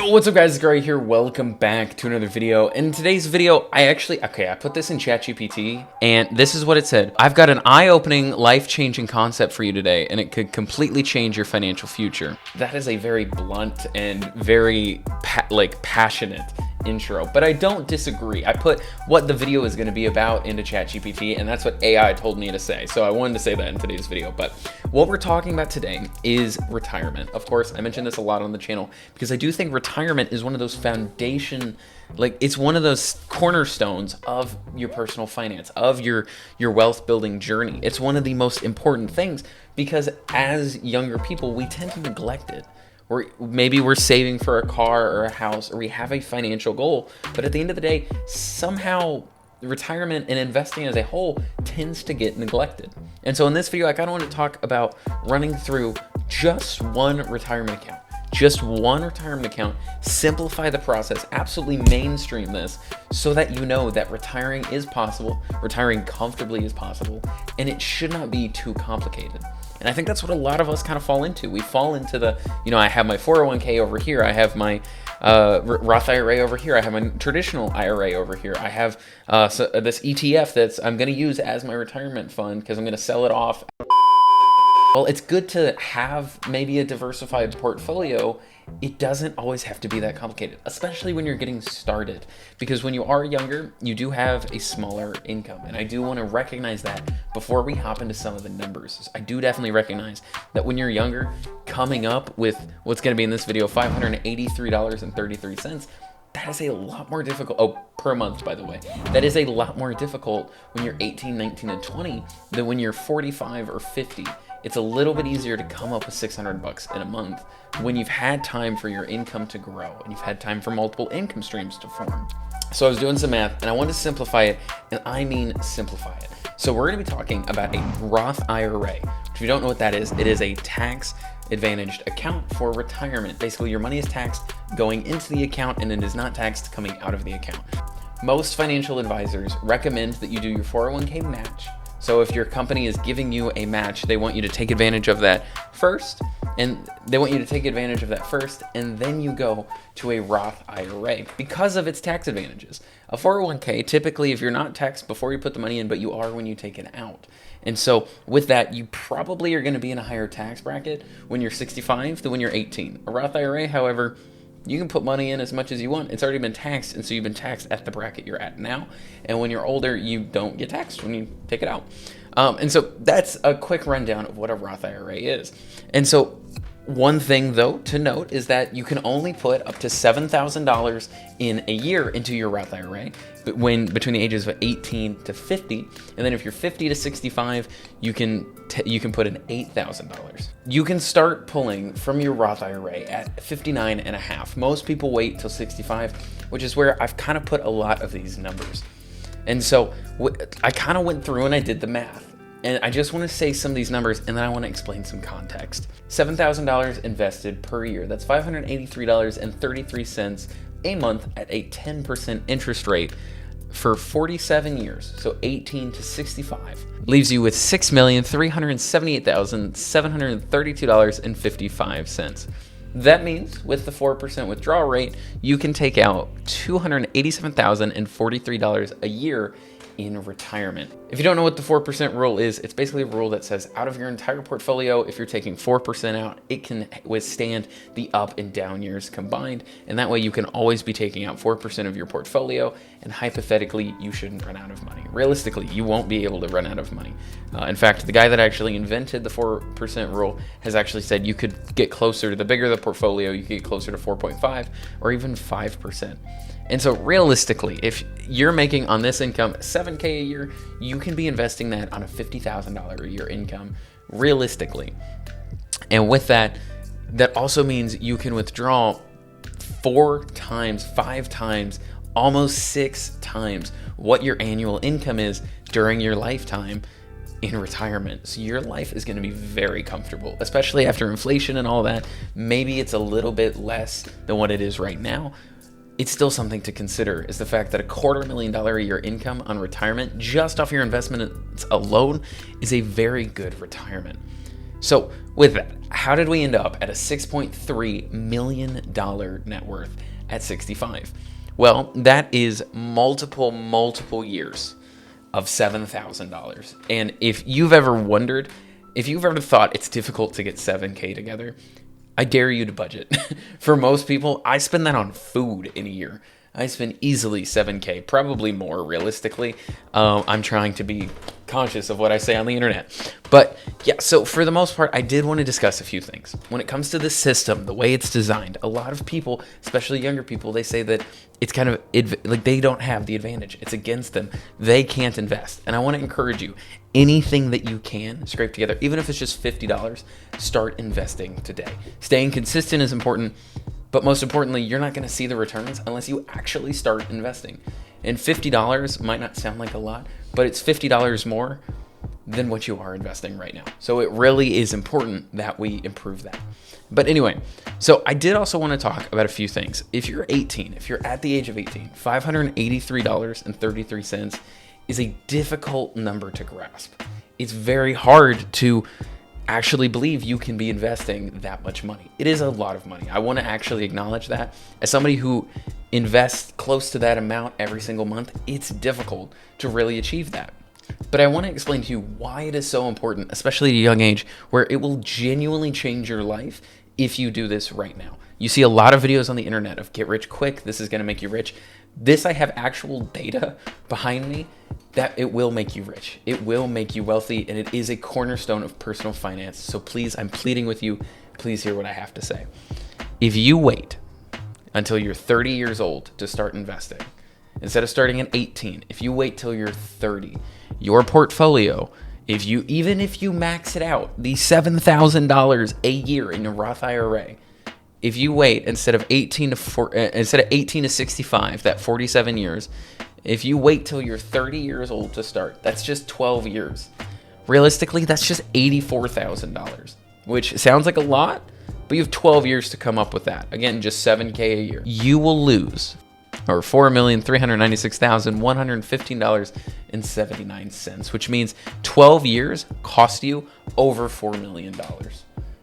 Yo, what's up guys, it's Gary here. Welcome back to another video. In today's video, I put this in ChatGPT and this is what it said. I've got an eye-opening, life-changing concept for you today and it could completely change your financial future. That is a very blunt and very passionate intro, but I don't disagree. I put what the video is going to be about into ChatGPT and that's what AI told me to say. So I wanted to say that in today's video, but what we're talking about today is retirement. Of course, I mentioned this a lot on the channel because I do think retirement is one of those it's one of those cornerstones of your personal finance, of your wealth building journey. It's one of the most important things because as younger people, we tend to neglect it. Or maybe we're saving for a car or a house, or we have a financial goal, but at the end of the day, somehow retirement and investing as a whole tends to get neglected. And so in this video, I kind of want to talk about running through just one retirement account. Just one retirement account, simplify the process, absolutely mainstream this so that you know that retiring is possible, retiring comfortably is possible, and it should not be too complicated. And I think that's what a lot of us kind of fall into. We fall into the, I have my 401k over here, I have my Roth IRA over here, I have my traditional IRA over here, I have this ETF that I'm going to use as my retirement fund because I'm going to sell it off. Well, it's good to have maybe a diversified portfolio. It doesn't always have to be that complicated, especially when you're getting started, because when you are younger, you do have a smaller income. And I do want to recognize that before we hop into some of the numbers. I do definitely recognize that when you're younger, coming up with what's going to be in this video, $583.33, that is a lot more difficult, per month, by the way. That is a lot more difficult when you're 18, 19, and 20 than when you're 45 or 50. It's a little bit easier to come up with $600 in a month when you've had time for your income to grow and you've had time for multiple income streams to form. So I was doing some math and I wanted to simplify it, and I mean simplify it. So we're going to be talking about a Roth IRA. If you don't know what that is, it is a tax advantaged account for retirement. Basically, your money is taxed going into the account and it is not taxed coming out of the account. Most financial advisors recommend that you do your 401k match. So if your company is giving you a match, they want you to take advantage of that first, and then you go to a Roth IRA because of its tax advantages. A 401k, typically if you're not taxed before you put the money in, but you are when you take it out. And so with that, you probably are going to be in a higher tax bracket when you're 65 than when you're 18. A Roth IRA, however, you can put money in as much as you want. It's already been taxed, and so you've been taxed at the bracket you're at now. And when you're older, you don't get taxed when you take it out. And so that's a quick rundown of what a Roth IRA is. And so one thing, though, to note is that you can only put up to $7,000 in a year into your Roth IRA between the ages of 18 to 50. And then if you're 50 to 65, you can put in $8,000. You can start pulling from your Roth IRA at 59 and a half. Most people wait till 65, which is where I've kind of put a lot of these numbers. And so I kind of went through and I did the math. And I just want to say some of these numbers, and then I want to explain some context. $7,000 invested per year. That's $583.33 a month at a 10% interest rate for 47 years, so 18 to 65. Leaves you with $6,378,732.55. That means with the 4% withdrawal rate, you can take out $287,043 a year in retirement. If you don't know what the 4% rule is, it's basically a rule that says out of your entire portfolio, if you're taking 4% out, it can withstand the up and down years combined. And that way you can always be taking out 4% of your portfolio, and hypothetically, you shouldn't run out of money. Realistically, you won't be able to run out of money. In fact, the guy that actually invented the 4% rule has actually said you could get closer to, the bigger the portfolio, you could get closer to 4.5 or even 5%. And so realistically, if you're making on this income $7K a year, you can be investing that on a $50,000 a year income, realistically. And with that, that also means you can withdraw 4 times, 5 times, almost 6 times what your annual income is during your lifetime in retirement. So your life is going to be very comfortable, especially after inflation and all that. Maybe it's a little bit less than what it is right now. It's still something to consider, is the fact that $250,000 a year income on retirement, just off your investments alone, is a very good retirement. So with that, how did we end up at a $6.3 million net worth at 65? Well, that is multiple years of $7,000. And if you've ever wondered, if you've ever thought it's difficult to get 7K together, I dare you to budget. For most people, I spend that on food in a year. I spend easily 7K, probably more realistically. I'm trying to be conscious of what I say on the internet. But yeah, so for the most part, I did want to discuss a few things. When it comes to the system, the way it's designed, a lot of people, especially younger people, they say that it's kind of like they don't have the advantage. It's against them. They can't invest. And I want to encourage you, anything that you can scrape together, even if it's just $50, start investing today. Staying consistent is important. But most importantly, you're not going to see the returns unless you actually start investing. And $50 might not sound like a lot, but it's $50 more than what you are investing right now. So it really is important that we improve that. But anyway, so I did also want to talk about a few things. If you're 18, if you're at the age of 18, $583.33 is a difficult number to grasp. It's very hard to actually believe you can be investing that much money. It is a lot of money. I want to actually acknowledge that. As somebody who invests close to that amount every single month, it's difficult to really achieve that. But I want to explain to you why it is so important, especially at a young age, where it will genuinely change your life if you do this right now. You see a lot of videos on the internet of get rich quick, this is going to make you rich. This, I have actual data behind me that it will make you rich. It will make you wealthy, and it is a cornerstone of personal finance. So please, I'm pleading with you, please hear what I have to say. If you wait until you're 30 years old to start investing, instead of starting at 18, if you wait till you're 30, your portfolio, even if you max it out, the $7,000 a year in your Roth IRA, if you wait instead of 18 to 65, that 47 years, if you wait till you're 30 years old to start, that's just 12 years. Realistically, that's just $84,000, which sounds like a lot, but you have 12 years to come up with that. Again, just 7K a year. You will lose or $4,396,115.79, which means 12 years cost you over $4 million.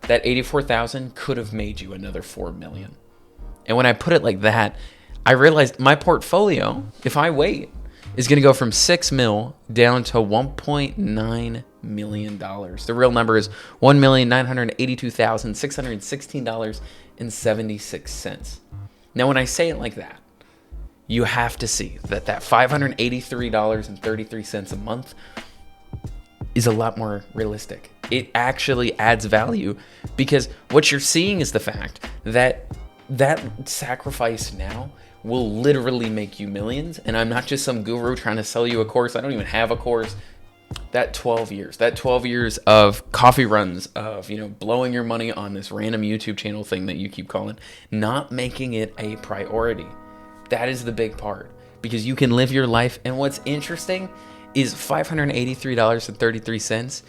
That $84,000 could have made you another $4 million. And when I put it like that, I realized my portfolio, if I wait, is going to go from $6 million down to $1.9 million. The real number is $1,982,616.76. Now, when I say it like that, you have to see that $583.33 a month is a lot more realistic. It actually adds value because what you're seeing is the fact that that sacrifice now will literally make you millions. And I'm not just some guru trying to sell you a course. I don't even have a course. That 12 years of coffee runs, of, blowing your money on this random YouTube channel thing that you keep calling, not making it a priority. That is the big part, because you can live your life. And what's interesting is $583.33.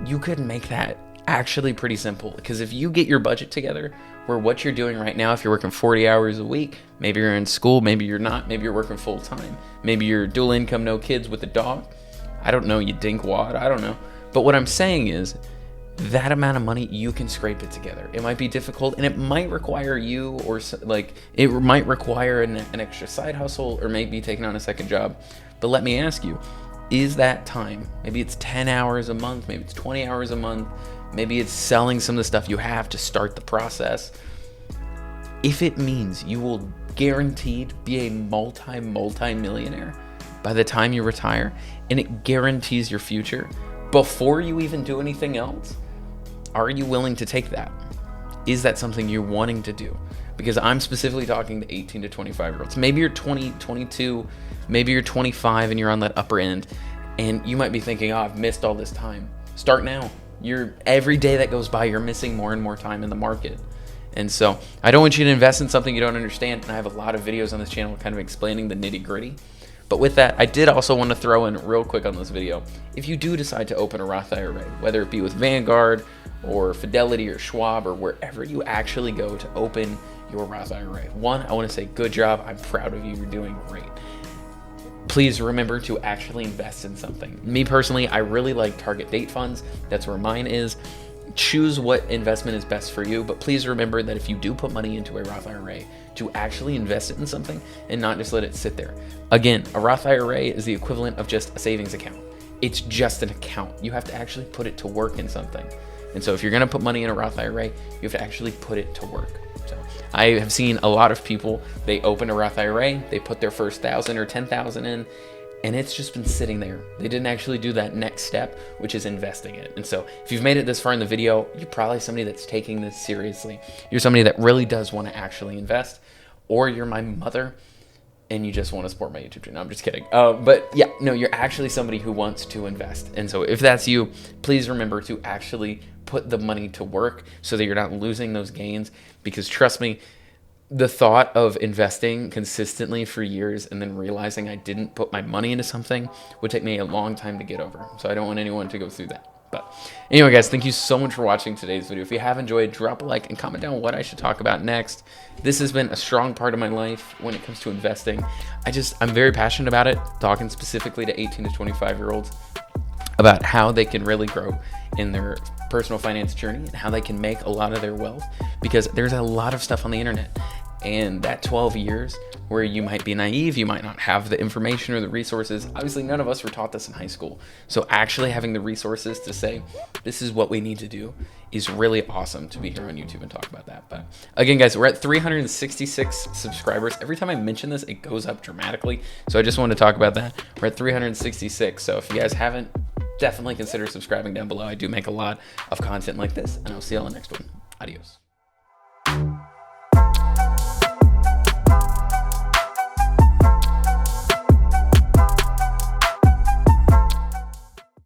You could make that actually pretty simple, because if you get your budget together, where what you're doing right now, if you're working 40 hours a week, maybe you're in school, maybe you're not, maybe you're working full time, maybe you're dual income, no kids with a dog. I don't know, you dinkwad, I don't know. But what I'm saying is that amount of money, you can scrape it together. It might be difficult, and it might require you, or it might require an extra side hustle, or maybe taking on a second job. But let me ask you, is that time, maybe it's 10 hours a month, maybe it's 20 hours a month, maybe it's selling some of the stuff you have to start the process. If it means you will guaranteed be a multi-millionaire by the time you retire, and it guarantees your future before you even do anything else, are you willing to take that? Is that something you're wanting to do? Because I'm specifically talking to 18 to 25-year-olds. Maybe you're 20, 22, maybe you're 25 and you're on that upper end, and you might be thinking, I've missed all this time. Start now. Every day that goes by, you're missing more and more time in the market. And so I don't want you to invest in something you don't understand. And I have a lot of videos on this channel kind of explaining the nitty-gritty. But with that, I did also want to throw in real quick on this video, if you do decide to open a Roth IRA, whether it be with Vanguard or Fidelity or Schwab or wherever you actually go to open your Roth IRA, one, I want to say good job. I'm proud of you. You're doing great. please remember to actually invest in something. Me personally, I really like target date funds. That's where mine is. Choose what investment is best for you, but please remember that if you do put money into a Roth IRA, to actually invest it in something and not just let it sit there. Again, a Roth IRA is the equivalent of just a savings account. It's just an account. You have to actually put it to work in something. And so if you're gonna put money in a Roth IRA, you have to actually put it to work. So I have seen a lot of people, they open a Roth IRA, they put their first 1,000 or 10,000 in, and it's just been sitting there. They didn't actually do that next step, which is investing it. And so if you've made it this far in the video, you're probably somebody that's taking this seriously. You're somebody that really does want to actually invest, or you're my mother and you just want to support my YouTube channel. No, I'm just kidding. But yeah, no, you're actually somebody who wants to invest. And so if that's you, please remember to actually put the money to work so that you're not losing those gains, because trust me, the thought of investing consistently for years and then realizing I didn't put my money into something would take me a long time to get over. So I don't want anyone to go through that. But anyway, guys, thank you so much for watching today's video. If you have enjoyed, drop a like and comment down what I should talk about next. This has been a strong part of my life when it comes to investing. I'm very passionate about it, talking specifically to 18 to 25-year-olds about how they can really grow in their personal finance journey and how they can make a lot of their wealth, because there's a lot of stuff on the internet. And that 12 years where you might be naive, you might not have the information or the resources. Obviously, none of us were taught this in high school. So actually having the resources to say, this is what we need to do, is really awesome to be here on YouTube and talk about that. But again, guys, we're at 366 subscribers. Every time I mention this, it goes up dramatically. So I just wanted to talk about that. We're at 366. So if you guys haven't, definitely consider subscribing down below. I do make a lot of content like this, and I'll see you on the next one. Adios.